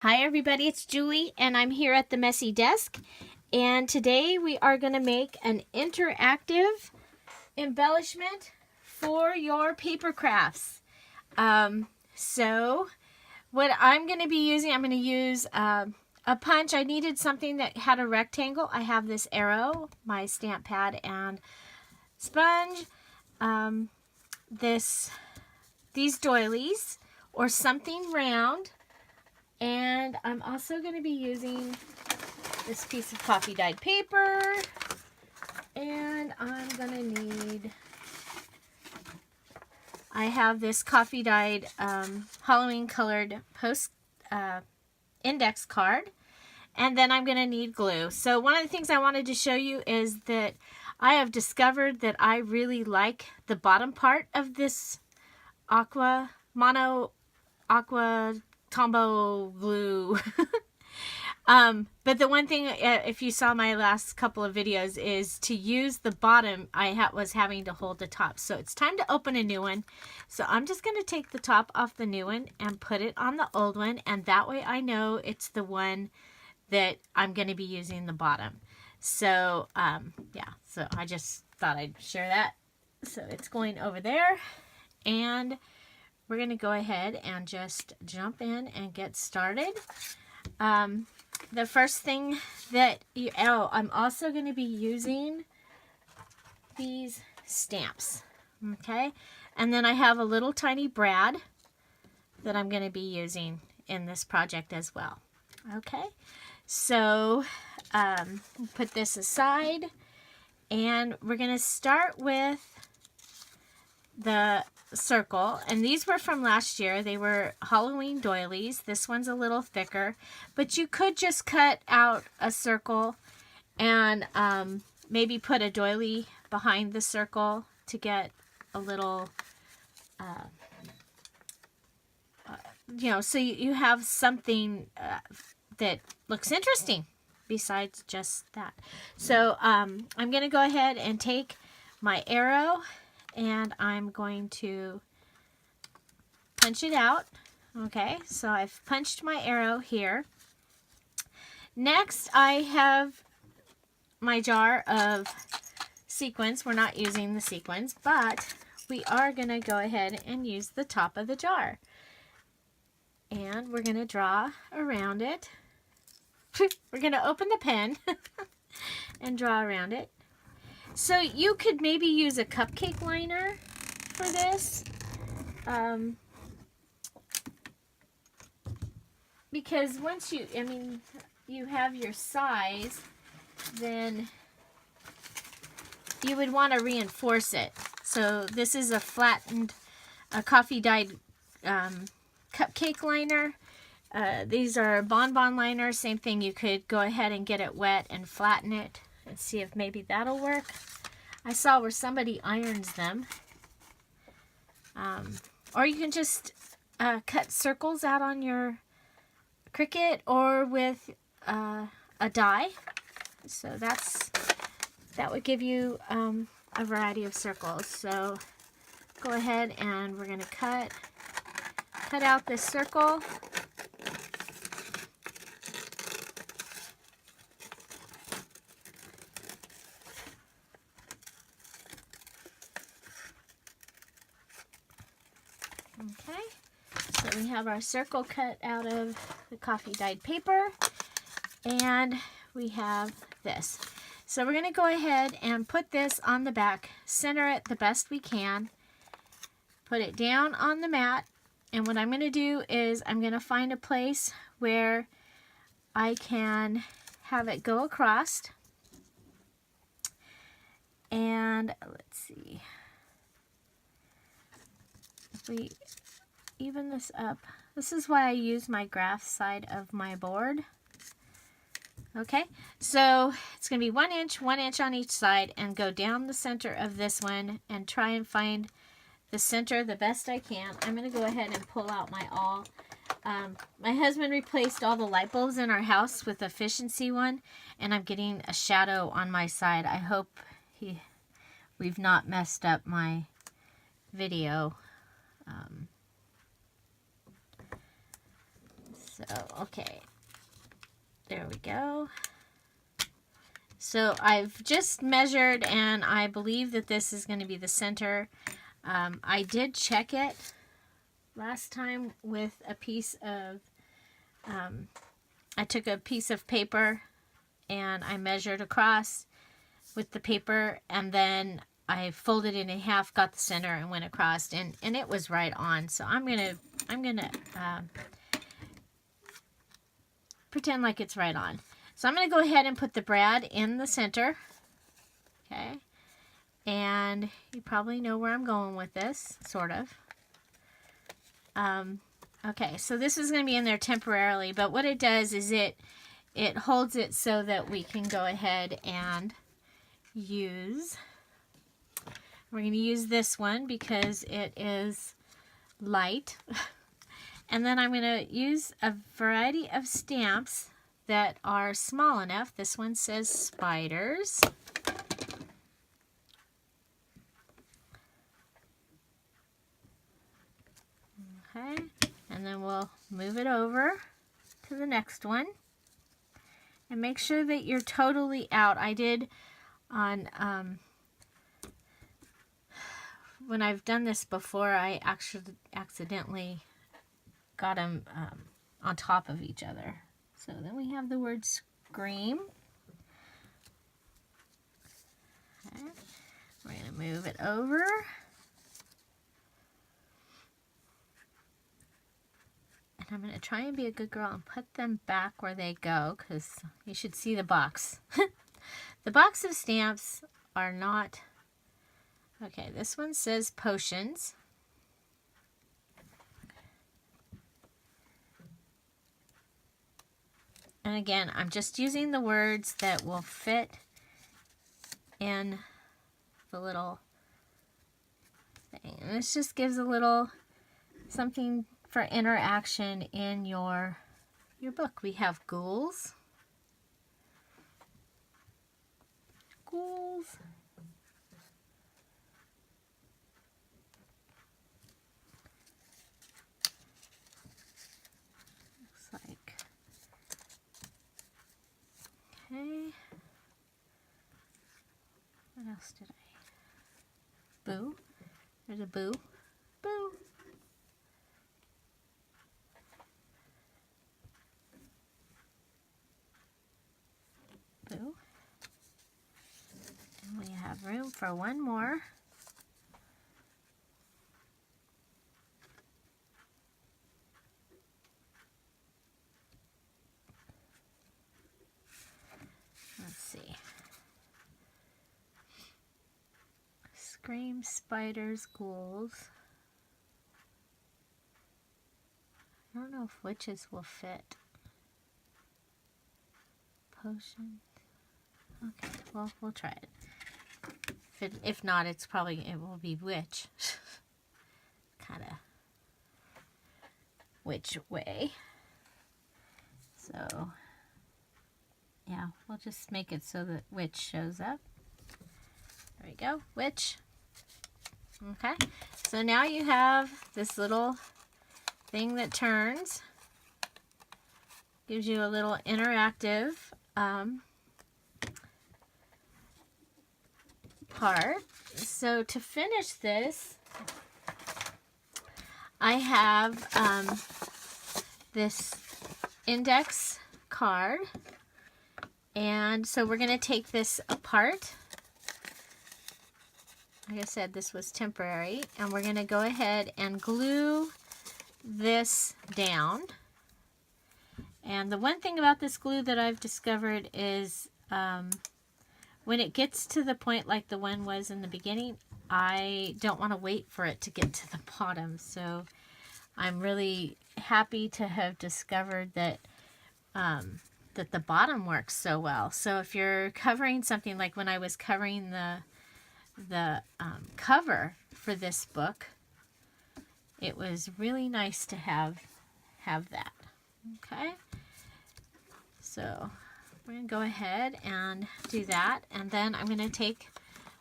Hi everybody, it's Julie and I'm here at the Messy Desk, and today we are going to make an interactive embellishment for your paper crafts. So what I'm going to be using, I'm going to use a punch. I needed something that had a rectangle. I have this arrow, my stamp pad, and sponge, these doilies, or something round. And I'm also going to be using this piece of coffee dyed paper, and I'm going to need, I have this coffee dyed Halloween colored index card, and then I'm going to need glue. So one of the things I wanted to show you is that I have discovered that I really like the bottom part of this mono aqua Tombow glue. But the one thing, if you saw my last couple of videos, is to use the bottom. I was having to hold the top. So it's time to open a new one. So I'm just going to take the top off the new one and put it on the old one. And that way I know it's the one that I'm going to be using the bottom. So, yeah. So I just thought I'd share that. So it's going over there. And we're going to go ahead and just jump in and get started. The first thing that I'm also going to be using these stamps. Okay. And then I have a little tiny brad that I'm going to be using in this project as well. Okay. So, put this aside, and we're going to start with the circle, and these were from last year. They were Halloween doilies. This one's a little thicker, but you could just cut out a circle and maybe put a doily behind the circle to get a little so you have something that looks interesting besides just that. So I'm going to go ahead and take my arrow, and I'm going to punch it out. Okay, so I've punched my arrow here. Next, I have my jar of sequins. We're not using the sequins, but we are going to go ahead and use the top of the jar. And we're going to draw around it. We're going to open the pen and draw around it. So you could maybe use a cupcake liner for this, because once you have your size, then you would want to reinforce it. So this is a coffee dyed cupcake liner. These are bonbon liners, same thing. You could go ahead and get it wet and flatten it and see if maybe that'll work. I saw where somebody irons them. Or you can just cut circles out on your Cricut or with a die. So that would give you a variety of circles. So go ahead and we're going to cut out this circle. Okay, so we have our circle cut out of the coffee dyed paper, and we have this. So we're going to go ahead and put this on the back, center it the best we can, put it down on the mat, and what I'm going to do is I'm going to find a place where I can have it go across. And let's see, if we even this up, this is why I use my graph side of my board. Okay, so it's going to be 1 inch on each side, and go down the center of this one and try and find the center the best I can. I'm going to go ahead and pull out my awl. My husband replaced all the light bulbs in our house with efficiency one, and I'm getting a shadow on my side. I hope we've not messed up my video. So, okay. There we go. So I've just measured, and I believe that this is going to be the center. I did check it last time with a piece of, I took a piece of paper and I measured across with the paper, and then I folded it in half, got the center, and went across, and it was right on. So I'm gonna pretend like it's right on. So I'm gonna go ahead and put the brad in the center. Okay, and you probably know where I'm going with this, sort of. Okay, so this is gonna be in there temporarily, but what it does is it holds it so that we can go ahead and use. We're going to use this one because it is light. And then I'm going to use a variety of stamps that are small enough. This one says spiders. Okay, and then we'll move it over to the next one. And make sure that you're totally out. I did on, when I've done this before, I actually accidentally got them on top of each other. So then we have the word scream. Okay. We're going to move it over. And I'm going to try and be a good girl and put them back where they go, because you should see the box. The box of stamps are not... Okay, this one says potions. And again, I'm just using the words that will fit in the little thing. And this just gives a little something for interaction in your book. We have ghouls. Ghouls. Looks like. Okay. What else did I? Boo. There's a boo. Boo. Boo. And we have room for one more. Let's see. Scream, spiders, ghouls. I don't know if witches will fit. Potion. Okay, well, we'll try it. If not, it will be witch. Kind of witch way. So, yeah, we'll just make it so that witch shows up. There we go, witch. Okay, so now you have this little thing that turns. Gives you a little interactive part. So to finish this, I have this index card, and so we're going to take this apart. Like I said, this was temporary, and we're going to go ahead and glue this down. And the one thing about this glue that I've discovered is when it gets to the point like the one was in the beginning, I don't want to wait for it to get to the bottom. So I'm really happy to have discovered that that the bottom works so well. So if you're covering something, like when I was covering the cover for this book, it was really nice to have that. Okay, so we're going to go ahead and do that, and then I'm going to take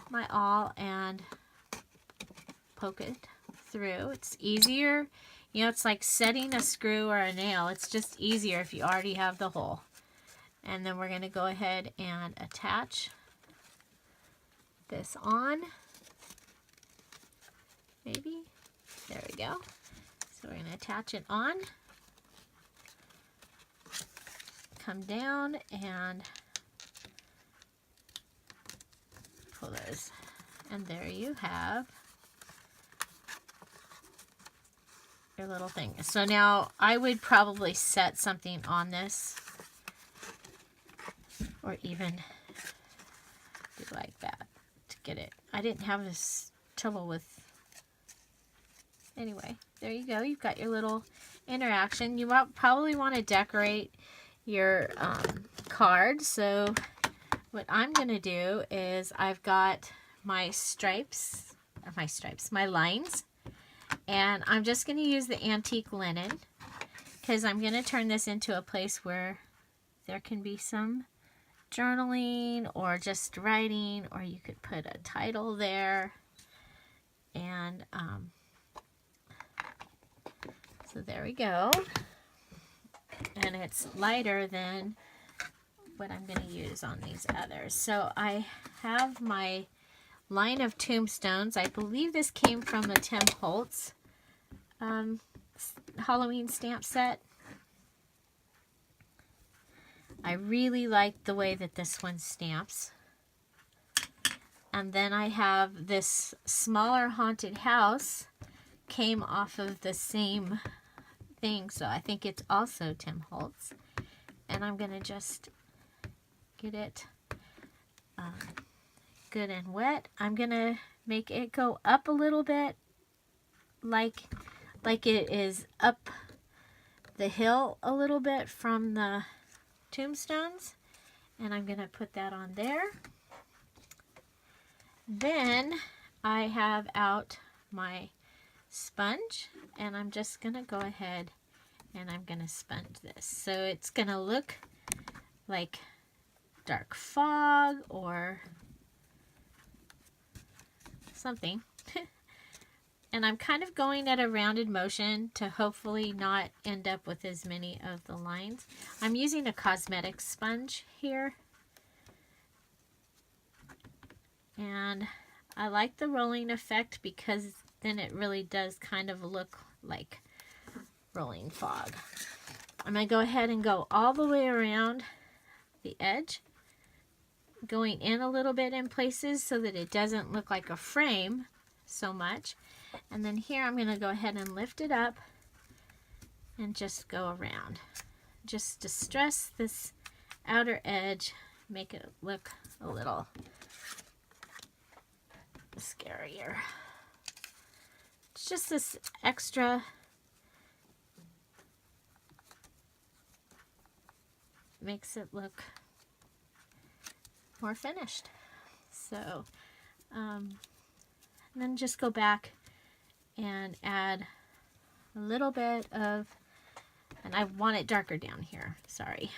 my awl and poke it through. It's easier You know, it's like setting a screw or a nail. It's just easier if you already have the hole. And then we're going to go ahead and attach this on. Maybe. There we go. So we're going to attach it on. Come down and pull those. And there you have your little thing. So now I would probably set something on this, or even do like that to get it. I didn't have this trouble with. Anyway, there you go. You've got your little interaction. You probably want to decorate your card. So what I'm going to do is I've got my stripes, my lines, and I'm just going to use the antique linen because I'm going to turn this into a place where there can be some journaling or just writing, or you could put a title there. And so there we go. And it's lighter than what I'm going to use on these others. So I have my line of tombstones. I believe this came from the Tim Holtz Halloween stamp set. I really like the way that this one stamps. And then I have this smaller haunted house, came off of the same thing, so I think it's also Tim Holtz. And I'm going to just get it good and wet. I'm going to make it go up a little bit, like it is up the hill a little bit from the tombstones. And I'm going to put that on there. Then I have out my sponge, and I'm just going to go ahead and I'm going to sponge this. So it's going to look like dark fog or something. And I'm kind of going at a rounded motion to hopefully not end up with as many of the lines. I'm using a cosmetic sponge here. And I like the rolling effect because then it really does kind of look like rolling fog. I'm going to go ahead and go all the way around the edge, going in a little bit in places so that it doesn't look like a frame so much. And then here I'm going to go ahead and lift it up and just go around. Just to stress this outer edge, make it look a little scarier. It's just this extra makes it look more finished. So and then just go back and add a little bit of, and I want it darker down here, sorry.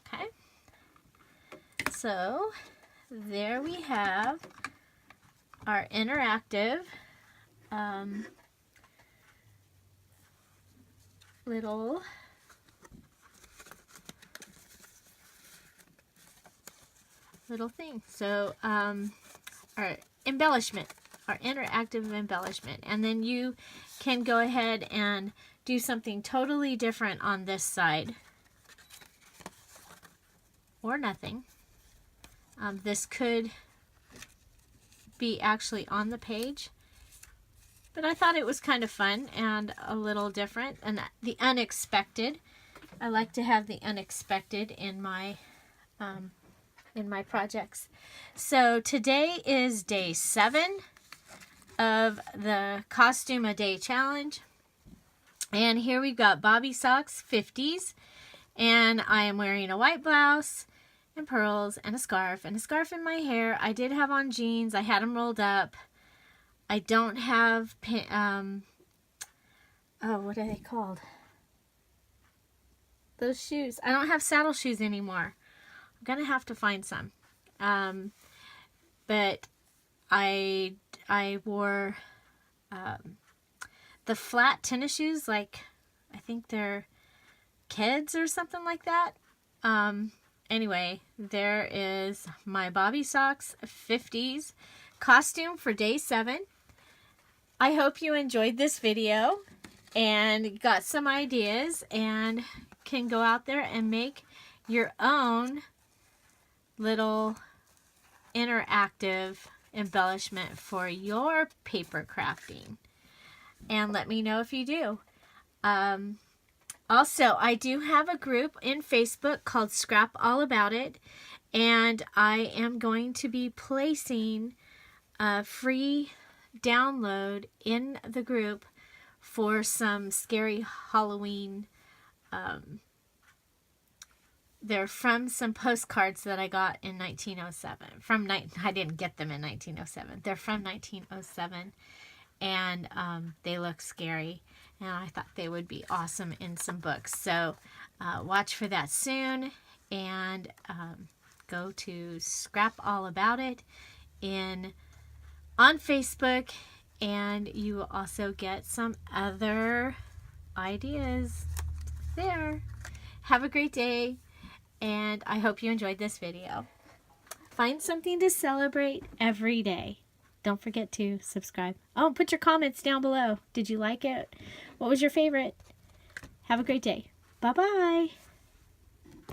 Okay, so there we have our interactive little thing. So our embellishment, our interactive embellishment, and then you can go ahead and do something totally different on this side, or nothing. This could be actually on the page, but I thought it was kind of fun and a little different, and the unexpected. I like to have the unexpected in my projects. So today is day 7 of the Costume a Day Challenge. And here we've got Bobby Socks 50's. And I am wearing a white blouse and pearls and a scarf in my hair. I did have on jeans. I had them rolled up. I don't have, oh, what are they called? Those shoes. I don't have saddle shoes anymore. I'm going to have to find some. But but I wore the flat tennis shoes, like I think they're Kids or something like that. Anyway, there is my Bobby Socks 50s costume for day 7. I hope you enjoyed this video and got some ideas and can go out there and make your own little interactive embellishment for your paper crafting. And let me know if you do. Also, I do have a group in Facebook called Scrap All About It, and I am going to be placing a free download in the group for some scary Halloween. They're from some postcards that I got in 1907. I didn't get them in 1907. They're from 1907, and they look scary. And I thought they would be awesome in some books. So watch for that soon. And go to Scrap All About It on Facebook. And you will also get some other ideas there. Have a great day. And I hope you enjoyed this video. Find something to celebrate every day. Don't forget to subscribe. Oh, put your comments down below. Did you like it? What was your favorite? Have a great day. Bye-bye.